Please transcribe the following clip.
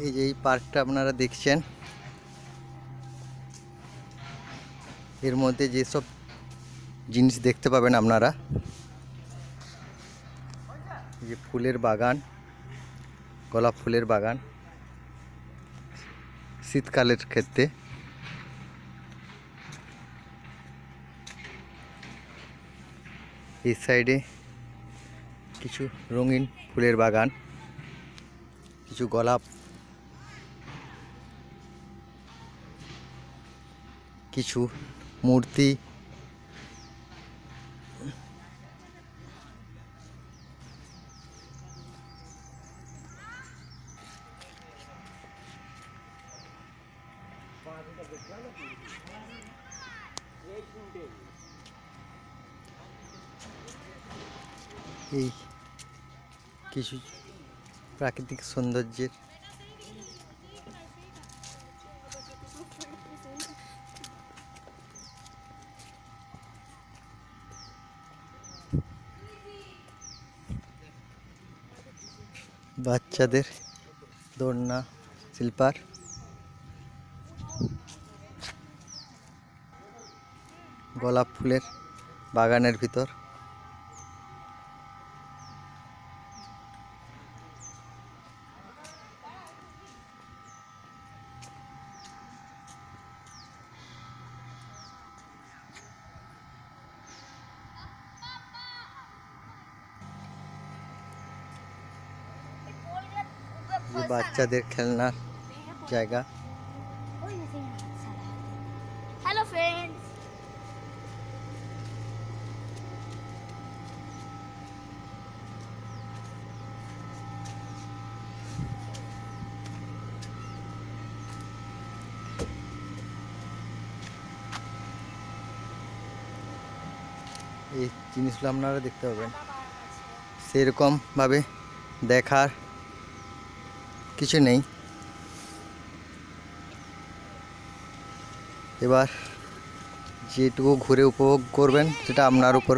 এই যে এই পার্কটা আপনারা দেখছেন, এর মধ্যে যেসব জিনিস দেখতে পাবেন আপনারা, এই যে ফুলের বাগান, গোলাপ ফুলের বাগান শীতকালের ক্ষেত্রে, এই সাইডে কিছু রঙিন ফুলের বাগান, কিছু গোলাপ, কিছু মূর্তি, এই কিছু প্রাকৃতিক সৌন্দর্যের বাচ্চাদের দোলনা, স্লিপার, গোলাপ ফুলের বাগানের ভিতর। যে বাচ্চাদের খেলনার জায়গা। হ্যালো ফ্রেন্ডস, এই জিনিসগুলো আপনারা দেখতে পাবেন, সেরকমভাবে দেখার কিছু নেই। এবার যেটুকু ঘুরে উপভোগ করবেন সেটা আপনার উপর